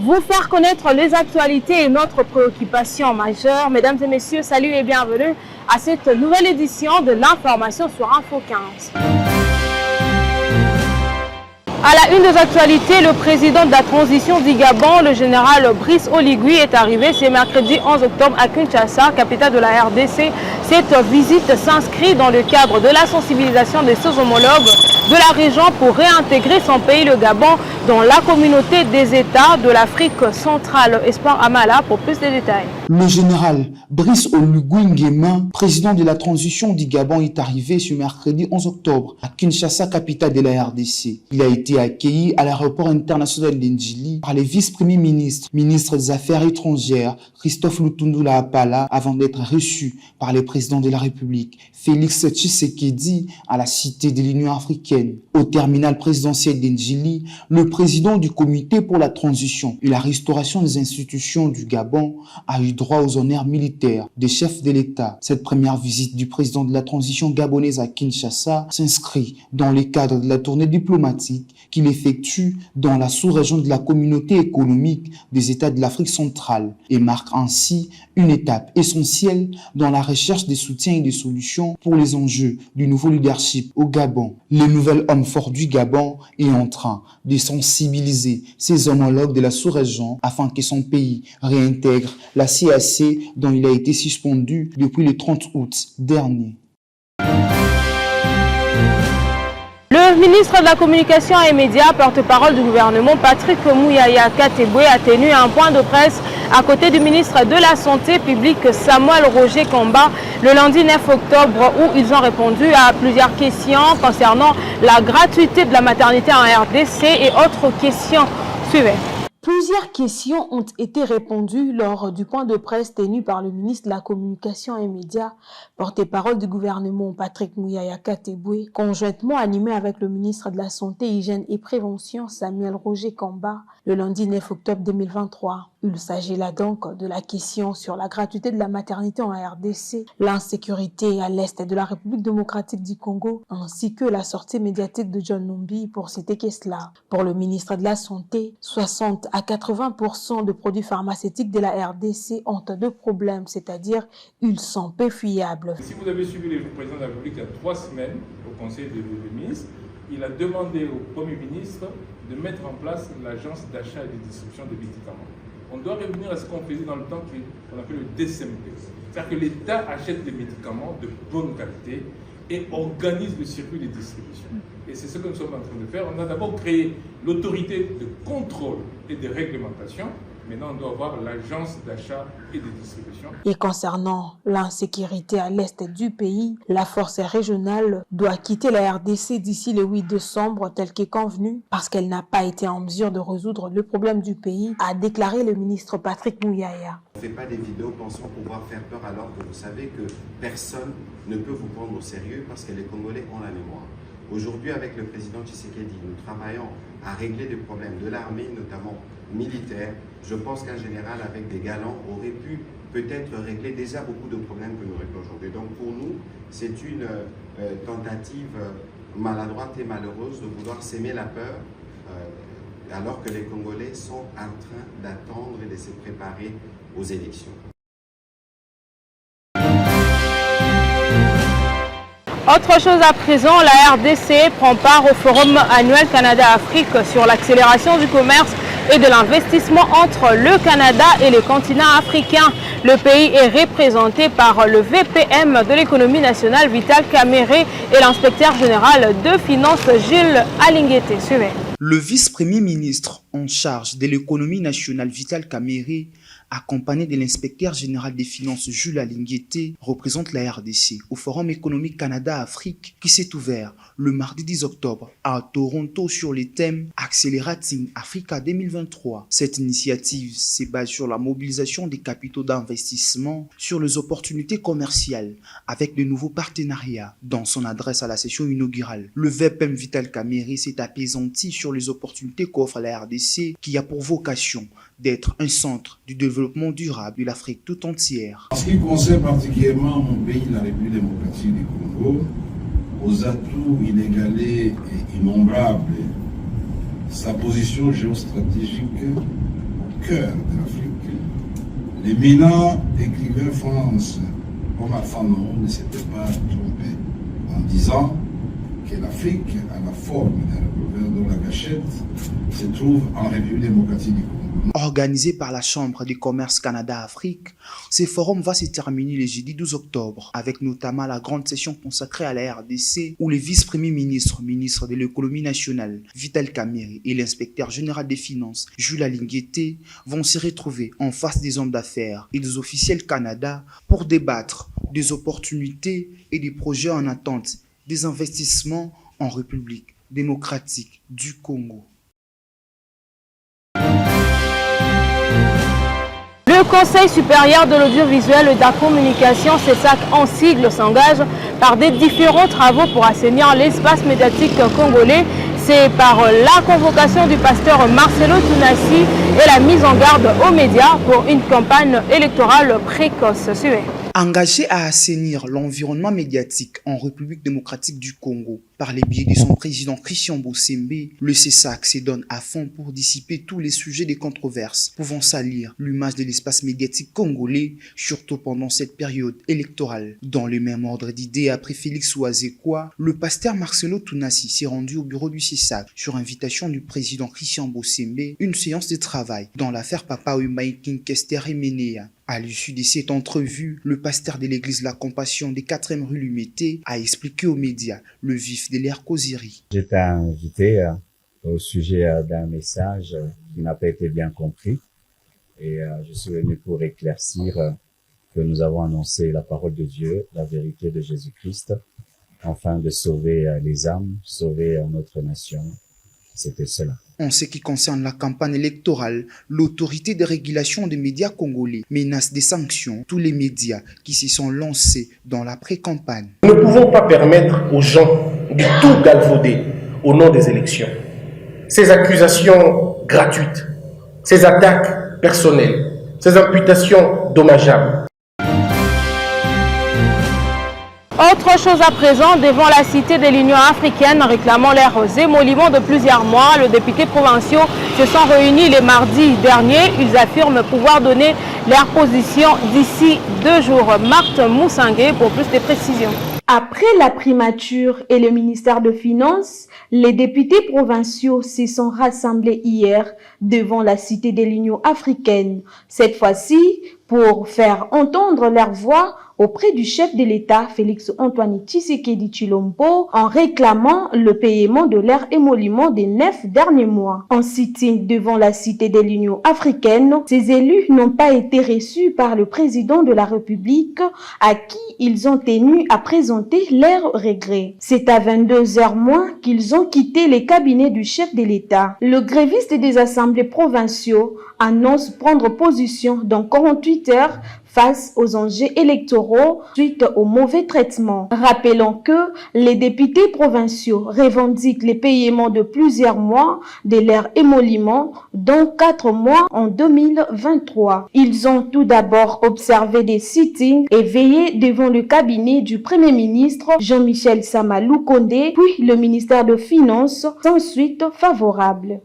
vous faire connaître les actualités et notre préoccupation majeure. Mesdames et messieurs, salut et bienvenue à cette nouvelle édition de l'information sur Info 15. À la une des actualités, le président de la transition du Gabon, le général Brice Oligui, est arrivé ce mercredi 11 octobre à Kinshasa, capitale de la RDC. Cette visite s'inscrit dans le cadre de la sensibilisation de ses homologues de la région pour réintégrer son pays, le Gabon, dans la communauté des États de l'Afrique centrale. Espoir Amala pour plus de détails. Le général Brice Oligui Nguema, président de la transition du Gabon, est arrivé ce mercredi 11 octobre à Kinshasa, capitale de la RDC. Il a été accueilli à l'aéroport international d'Ndjili par les vice-premiers ministres, ministre des Affaires étrangères, Christophe Lutundula Apala, avant d'être reçu par le président de la République, Félix Tshisekedi, à la cité de l'Union africaine. Au terminal présidentiel d'Ndjili, le président du comité pour la transition et la restauration des institutions du Gabon a eu droit aux honneurs militaires des chefs de l'État. Cette première visite du président de la transition gabonaise à Kinshasa s'inscrit dans le cadre de la tournée diplomatique qu'il effectue dans la sous-région de la communauté économique des États de l'Afrique centrale et marque ainsi une étape essentielle dans la recherche des soutiens et des solutions pour les enjeux du nouveau leadership au Gabon. Le nouvel homme fort du Gabon est en train de sensibiliser ses homologues de la sous-région afin que son pays réintègre la CAC dont il a été suspendu depuis le 30 août dernier. Le ministre de la Communication et Médias, porte-parole du gouvernement, Patrick Mouyaya Kateboué, a tenu un point de presse à côté du ministre de la Santé publique, Samuel Roger Kamba, le lundi 9 octobre, où ils ont répondu à plusieurs questions concernant la gratuité de la maternité en RDC et autres questions. Suivez. Plusieurs questions ont été répondues lors du point de presse tenu par le ministre de la Communication et Médias, porte-parole du gouvernement Patrick Mouyaya Kateboué, conjointement animé avec le ministre de la Santé, Hygiène et Prévention, Samuel Roger Kamba, le lundi 9 octobre 2023. Il s'agit là donc de la question sur la gratuité de la maternité en RDC, l'insécurité à l'est de la République démocratique du Congo, ainsi que la sortie médiatique de John Numbi pour citer que cela. Pour le ministre de la Santé, 60 à 80% de produits pharmaceutiques de la RDC ont deux problèmes, c'est-à-dire ils sont peu fiables. Si vous avez suivi le président de la République il y a 3 semaines au Conseil des ministres, il a demandé au Premier ministre de mettre en place l'agence d'achat et de distribution de médicaments. On doit revenir à ce qu'on faisait dans le temps qu'on appelle le DCMP. C'est-à-dire que l'État achète des médicaments de bonne qualité et organise le circuit de distribution. Et c'est ce que nous sommes en train de faire. On a d'abord créé l'autorité de contrôle et de réglementation. Maintenant, on doit avoir l'agence d'achat et de distribution. Et concernant l'insécurité à l'est du pays, la force régionale doit quitter la RDC d'ici le 8 décembre tel qu'est convenu parce qu'elle n'a pas été en mesure de résoudre le problème du pays, a déclaré le ministre Patrick Mouyaya. On ne fait pas des vidéos pensant pouvoir faire peur alors que vous savez que personne ne peut vous prendre au sérieux parce que les Congolais ont la mémoire. Aujourd'hui, avec le président Tshisekedi, nous travaillons à régler des problèmes de l'armée, notamment militaire. Je pense qu'un général avec des galants aurait pu peut-être régler déjà beaucoup de problèmes que nous réglons aujourd'hui. Donc pour nous, c'est une tentative maladroite et malheureuse de vouloir s'aimer la peur alors que les Congolais sont en train d'attendre et de se préparer aux élections. Autre chose à présent, la RDC prend part au Forum annuel Canada-Afrique sur l'accélération du commerce et de l'investissement entre le Canada et le continent africain. Le pays est représenté par le VPM de l'économie nationale Vital Kamerhe et l'inspecteur général de finances Gilles Alinguete. Suivez. Le vice-premier ministre en charge de l'économie nationale Vital Kamerhe, accompagné de l'inspecteur général des finances Jules Alinguete, représente la RDC au Forum économique Canada-Afrique qui s'est ouvert le mardi 10 octobre à Toronto sur les thèmes Accelerating Africa 2023. Cette initiative se base sur la mobilisation des capitaux d'investissement sur les opportunités commerciales avec de nouveaux partenariats. Dans son adresse à la session inaugurale, le VPM Vital Kamerhe s'est apaisanti sur les opportunités qu'offre la RDC qui a pour vocation d'être un centre du développement durable de l'Afrique tout entière. En ce qui concerne particulièrement mon pays, la République démocratique du Congo, aux atouts inégalés et innombrables, sa position géostratégique cœur de l'Afrique. L'éminent écrivain France Omar Fanon ne s'était pas trompé en disant que l'Afrique a la forme d'un revolver dont la gâchette se trouve en République démocratique du Congo. Organisé par la Chambre du commerce Canada-Afrique, ce forum va se terminer le jeudi 12 octobre, avec notamment la grande session consacrée à la RDC, où le vice-premier ministre, ministre de l'économie nationale, Vital Kamerhe, et l'inspecteur général des finances, Jules Alinguete, vont se retrouver en face des hommes d'affaires et des officiels Canada pour débattre des opportunités et des projets en attente des investissements en République démocratique du Congo. Le Conseil supérieur de l'audiovisuel et de la communication, CESAC en sigle, s'engage par des différents travaux pour assainir l'espace médiatique congolais. C'est par la convocation du pasteur Marcelo Tunasi et la mise en garde aux médias pour une campagne électorale précoce. Suivez. Engagé à assainir l'environnement médiatique en République démocratique du Congo par les biais de son président Christian Bossembe, le CESAC se donne à fond pour dissiper tous les sujets des controverses pouvant salir l'image de l'espace médiatique congolais, surtout pendant cette période électorale. Dans le même ordre d'idées, après Félix Ouazekwa, le pasteur Marcelo Tunasi s'est rendu au bureau du CESAC sur invitation du président Christian Bossembe, une séance de travail dans l'affaire Papa Umaïkin Kester Emenea. À l'issue de cette entrevue, le pasteur de l'église La Compassion des 4e rue Lumété a expliqué aux médias le vif de leur causerie. J'étais invité au sujet d'un message qui n'a pas été bien compris et je suis venu pour éclaircir que nous avons annoncé la parole de Dieu, la vérité de Jésus-Christ, afin de sauver les âmes, sauver notre nation. C'était cela. En ce qui concerne la campagne électorale, l'autorité de régulation des médias congolais menace des sanctions tous les médias qui se sont lancés dans la pré-campagne. Nous ne pouvons pas permettre aux gens de tout galvauder au nom des élections. Ces accusations gratuites, ces attaques personnelles, ces imputations dommageables. Autre chose à présent, devant la cité de l'Union africaine réclamant leurs émoluments de plusieurs mois, les députés provinciaux se sont réunis les mardis derniers. Ils affirment pouvoir donner leur position d'ici 2 jours. Marthe Moussangué pour plus de précisions. Après la primature et le ministère de Finances, les députés provinciaux se sont rassemblés hier devant la cité de l'Union africaine. Cette fois-ci, pour faire entendre leur voix auprès du chef de l'État, Félix Antoine Tshisekedi Tshilombo, en réclamant le paiement de leur émolument des 9 derniers mois. En sitting devant la cité de l'Union africaine, ces élus n'ont pas été reçus par le président de la République à qui ils ont tenu à présenter leurs regrets. C'est à 22h moins qu'ils ont quitté les cabinets du chef de l'État. Le gréviste des assemblées provinciaux annonce prendre position dans 48 heures face aux enjeux électoraux suite au mauvais traitement. Rappelons que les députés provinciaux revendiquent les paiements de plusieurs mois de leur émolument, dont 4 mois en 2023. Ils ont tout d'abord observé des sittings et veillé devant le cabinet du Premier ministre Jean-Michel Sama Lukonde, puis le ministère de Finances, sans suite favorable.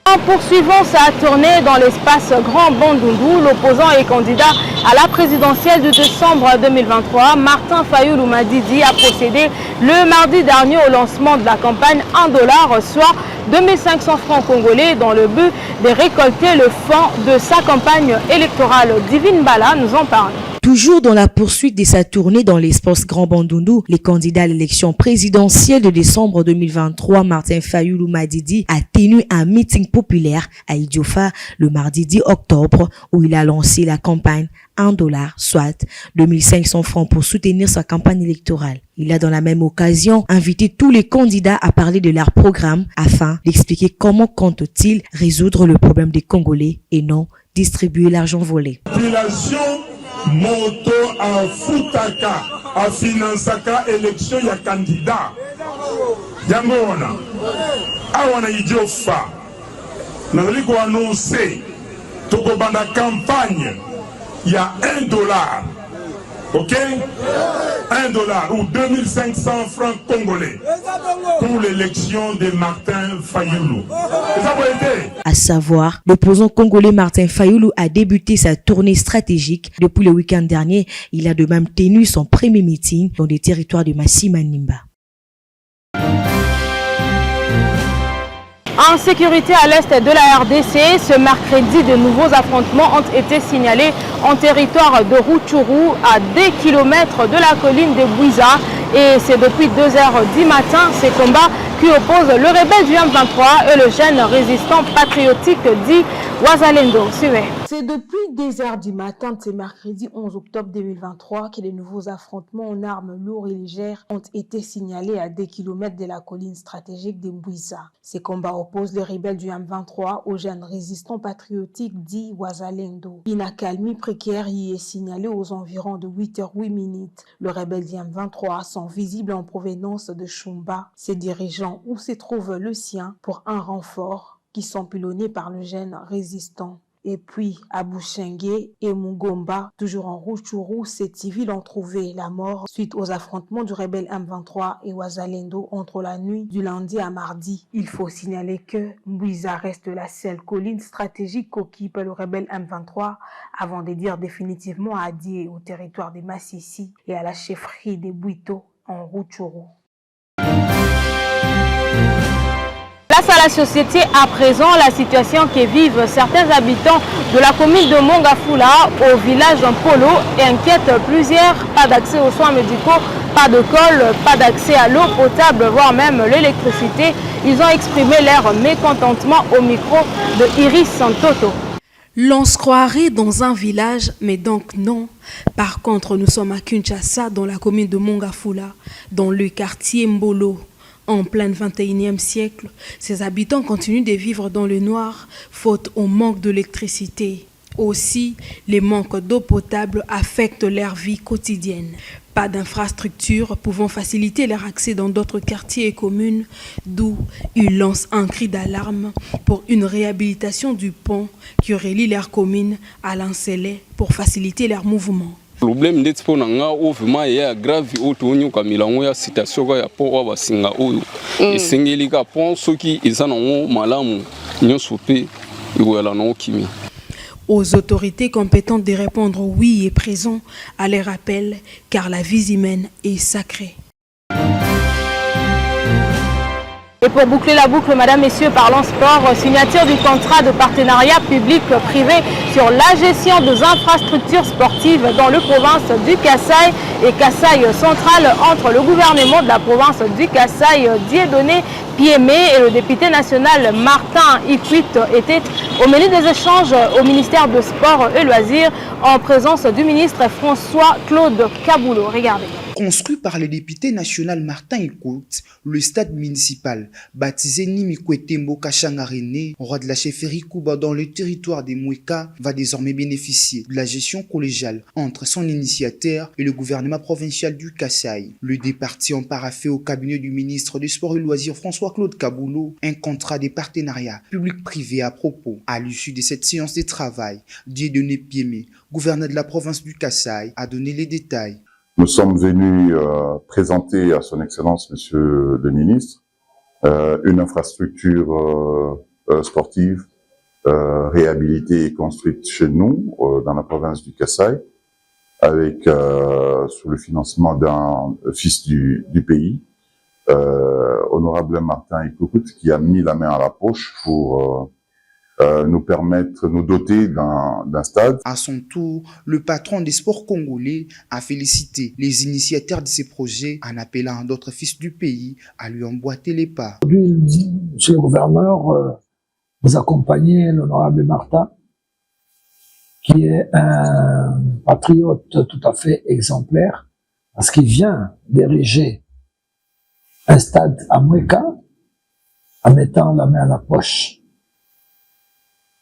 En poursuivant sa tournée dans l'espace Grand Bandundu, l'opposant et candidat à la présidentielle de décembre 2023, Martin Fayulu Madidi a procédé le mardi dernier au lancement de la campagne $1, soit 2500 francs congolais, dans le but de récolter le fonds de sa campagne électorale. Divine Bala nous en parle. Toujours dans la poursuite de sa tournée dans l'espace Grand Bandundu, les candidats à l'élection présidentielle de décembre 2023, Martin Fayulu Madidi, a tenu un meeting populaire à Idiofa le mardi 10 octobre où il a lancé la campagne $1, soit 2500 francs pour soutenir sa campagne électorale. Il a dans la même occasion invité tous les candidats à parler de leur programme afin d'expliquer comment comptent-ils résoudre le problème des Congolais et non distribuer l'argent volé. Moto a futaka a finansaka élection ya candidat yangona awana idiofa nazali ko annoncer toko banda campagne ya $1 Ok? 1 dollar ou 2500 francs congolais pour l'élection de Martin Fayoulou. Ça va aider. À savoir, l'opposant congolais Martin Fayoulou a débuté sa tournée stratégique. Depuis le week-end dernier, il a de même tenu son premier meeting dans les territoires de Massi-Manimba. En sécurité à l'est de la RDC, ce mercredi, de nouveaux affrontements ont été signalés en territoire de Rutshuru, à 2 km de la colline de Bouiza. Et c'est depuis 2h du matin ces combats qui opposent le rebelle du M23 et le jeune résistant patriotique dit Wazalendo. C'est depuis 2h du matin de ce mercredi 11 octobre 2023 que les nouveaux affrontements en armes lourdes et légères ont été signalés à 2 km de la colline stratégique de Bouiza. Ces combats opposent les rebelles du M23 aux jeunes résistants patriotiques dit Wazalendo. Une accalmie précaire y est signalée aux environs de 8h08. Le rebelle du M23 sont visibles en provenance de Shumba, ses dirigeants où se trouve le sien pour un renfort qui sont pilonnés par le jeune résistant. Et puis, à Bouchengue et Mugomba, toujours en Rutshuru, ces civils ont trouvé la mort suite aux affrontements du rebelle M23 et Wazalendo entre la nuit du lundi à mardi. Il faut signaler que Bouiza reste la seule colline stratégique qu'occupe le rebelle M23 avant de dire définitivement adieu au territoire des Massissi et à la chefferie des Bouito en Rutshuru. Place à la société à présent, la situation que vivent certains habitants de la commune de Mongafula au village Polo inquiète plusieurs. Pas d'accès aux soins médicaux, pas de colle, pas d'accès à l'eau potable, voire même l'électricité. Ils ont exprimé leur mécontentement au micro de Iris Santoto. L'on se croirait dans un village, mais donc non. Par contre, nous sommes à Kinshasa, dans la commune de Mongafula, dans le quartier Mbolo. En plein 21e siècle, ces habitants continuent de vivre dans le noir, faute au manque d'électricité. Aussi, les manques d'eau potable affectent leur vie quotidienne. Pas d'infrastructures pouvant faciliter leur accès dans d'autres quartiers et communes, d'où ils lancent un cri d'alarme pour une réhabilitation du pont qui relie leur commune à l'Ancelé pour faciliter leur mouvement. Problème d'expo nanga o vraiment ya grave o tonyo kamilango ya situation ya po wa singa oyo esengeli ka pont soki ezana ngo malamu nyonso pe iwela no kimi. Aux autorités compétentes de répondre oui et présent à les rappels car la vie humaine est sacrée. Et pour boucler la boucle, mesdames, messieurs, parlons sport, signature du contrat de partenariat public-privé sur la gestion des infrastructures sportives dans le province du Kasaï et Kasaï central entre le gouvernement de la province du Kasaï, Dieudonné Piémé et le député national Martin Ikuit étaient au menu des échanges au ministère de Sport et Loisirs en présence du ministre François-Claude Kaboulou. Regardez. Construit par le député national Martin Ikuit, le stade municipal, baptisé Nimikwetembo Kachangarene, roi de la chefferie Kuba dans le territoire des Moueka, va désormais bénéficier de la gestion collégiale entre son initiateur et le gouvernement provincial du Kasaï. Les deux parties ont paraphé au cabinet du ministre des Sports et Loisirs François-Claude Kaboulou un contrat de partenariat public-privé à propos. À l'issue de cette séance de travail, Dieudonné Piémé, gouverneur de la province du Kasaï, a donné les détails. Nous sommes venus présenter à son Excellence, Monsieur le Ministre, une infrastructure sportive réhabilitée et construite chez nous, dans la province du Kasaï, avec sous le financement d'un fils du pays, honorable Martin Ikuit, qui a mis la main à la poche pour nous permettre, nous doter d'un stade. À son tour, le patron des sports congolais a félicité les initiateurs de ces projets en appelant d'autres fils du pays à lui emboîter les pas. Aujourd'hui, monsieur le gouverneur, vous accompagnez l'honorable Martin, qui est un patriote tout à fait exemplaire, parce qu'il vient d'ériger un stade à Moueka en mettant la main à la poche.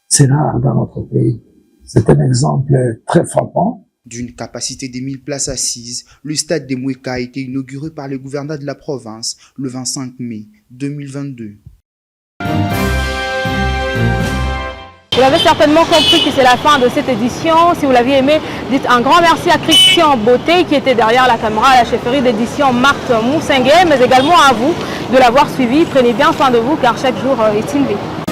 C'est rare dans notre pays. C'est un exemple très frappant. D'une capacité de 1000 places assises, le stade de Moueka a été inauguré par le gouverneur de la province le 25 mai 2022. Vous avez certainement compris que c'est la fin de cette édition. Si vous l'aviez aimé, dites un grand merci à Christian Beauté qui était derrière la caméra à la chefferie d'édition Marthe Moussinguet, mais également à vous de l'avoir suivi. Prenez bien soin de vous car chaque jour est une vie.